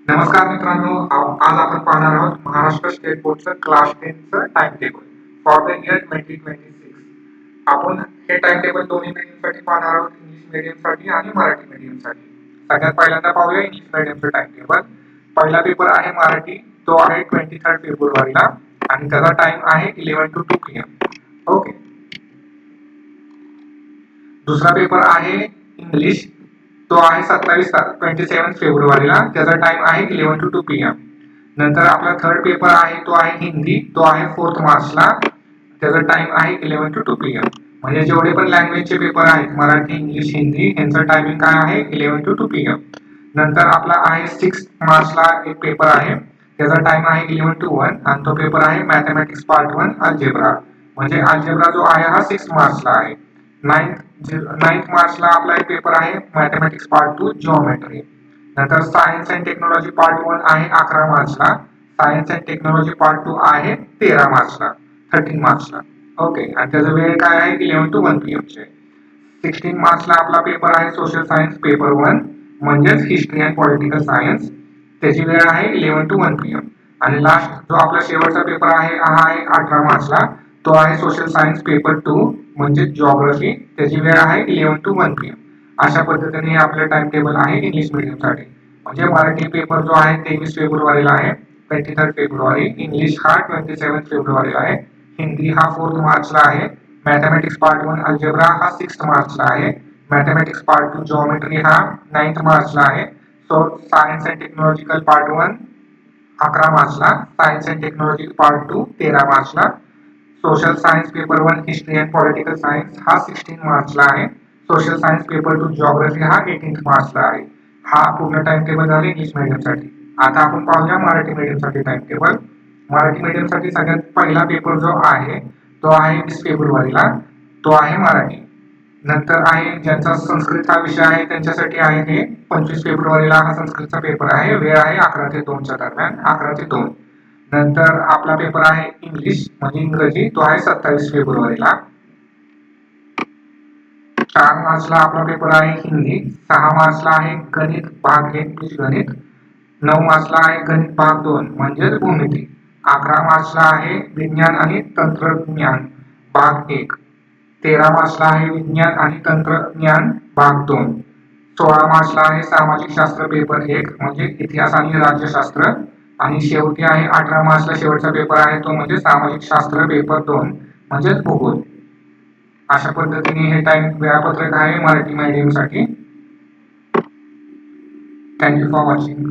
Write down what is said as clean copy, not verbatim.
नमस्कार मित्रांनो, आज आपण पाहणार आहोत महाराष्ट्र स्टेट बोर्डचं क्लास 10चं time table for the year 2026. आपण हे टाइम टेबल दोन्ही मीडियमसाठी पाहणार आहोत, इंग्लिश मीडियमसाठी आणि मराठी मीडियमसाठी. सगळ्यात पहिल्यांदा पाहूया इंग्लिश मीडियमचं टाइम टेबल. पहिला पेपर आहे मराठी, तो आहे 23 फेब्रुवारीला आणि त्याचा टाइम आहे 11 to 2 PM. ओके. दुसरा पेपर आहे इंग्लिश, तो आहे 27 फेब्रुवारीला, त्याचा टाइम आहे 11 to 2 PM. नंतर आपला थर्ड पेपर आहे तो आहे हिंदी, तो आहे 4 मार्चला, त्याचा टाइम आहे 11 to 2 PM. म्हणजे जेवढे पण लँग्वेजचे पेपर आहेत मराठी, इंग्लिश, हिंदी यांचं टायमिंग काय आहे 11 to 2 PM. नंतर आपला आहे 6 मार्चला एक पेपर आहे, त्याचा टाइम आहे 11 to 1 आणि तो पेपर आहे मॅथमॅटिक्स पार्ट 1 अल्जेब्रा. म्हणजे अल्जेब्रा जो आहे हा 6 मार्चला आहे. 9th मार्चला आपला एक पेपर आहे मॅथमॅटिक्स पार्ट 2 जिओमेट्री. नंतर सायन्स अँड टेक्नॉलॉजी पार्ट 1 आहे 11 मार्चला. सायन्स अँड टेक्नॉलॉजी पार्ट 2 आहे 13 मार्चला, 13 मार्चला. ओके. आणि त्याचा वेळ काय आहे 11 to 1 PM चे. 16 मार्चला आपला पेपर आहे सोशल सायन्स पेपर 1 म्हणजेच हिस्ट्री अँड पॉलिटिकल सायन्स. त्याची वेळ आहे 11 to 1 PM. आणि लास्ट जो आपला शेवटचा पेपर आहे हा आहे 18 मार्चला, तो आहे सोशल सायन्स पेपर 2 म्हणजे जिओग्राफी. त्याची वेळ आहे 11 to 1 PM. अशा पद्धतीने आपलं टाइम टेबल आहे इंग्लिश मीडियमसाठी. म्हणजे मराठी पेपर जो आहे 23 फेब्रुवारीला आहे, 23 फेब्रुवारी. इंग्लिश हा 27 फेब्रुवारीला आहे. हिंदी हा 4 मार्चला आहे. मॅथमॅटिक्स पार्ट 1 अल्जेब्रा हा 6 मार्चला आहे. मॅथमॅटिक्स पार्ट 2 जिओमेट्री हा 9 मार्चला आहे. So science and technological part 1 11 मार्चला, सायन्स अँड टेक्नॉलॉजी पार्ट 2 13 मार्चला, social science paper 1 history and political science हा 16 मार्चला आहे. सोशल सायन्स पेपर 2 जिओग्राफी हा 18 मार्चला आहे. हा पूर्ण टाइम टेबल झाला इंग्लिश मीडियमसाठी. आता आपण पाहूया मराठी मीडियमसाठी टाइम टेबल. मराठी मीडियमसाठी सगळ्यात पहिला पेपर जो आहे तो आहे 20 फेब्रुवारीला, तो आहे मराठी. नंतर आहे ज्यांचा संस्कृत हा विषय आहे त्यांच्यासाठी आहे हे 25 फेब्रुवारीला हा संस्कृतचा पेपर आहे. वेळ आहे 11 ते 2 च्या दरम्यान, 11 ते 2. नंतर आपला पेपर आहे इंग्लिश म्हणजे इंग्रजी, तो आहे 27 फेब्रुवारीला. 4 मार्चला आपला पेपर आहे हिंदी. 6 मार्चला आहे गणित भाग 1 गणित. 9 मार्चला आहे गणित भाग 2 म्हणजेच भूमिती. 11 मार्चला आहे विज्ञान आणि तंत्रज्ञान भाग 1. 13 मार्चला आहे विज्ञान आणि तंत्रज्ञान भाग 2. 16 मार्चला आहे सामाजिक शास्त्र पेपर 1 म्हणजे इतिहास आणि राज्यशास्त्र. आणि शेवटी आहे 18 मार्चला शेवटचा पेपर आहे तो म्हणजे सामाजिक शास्त्र पेपर 2 म्हणजेच भूगोल. अशा पद्धतीने हे टाइम वेळापत्रक आहे मराठी मीडियमसाठी. Thank you for watching.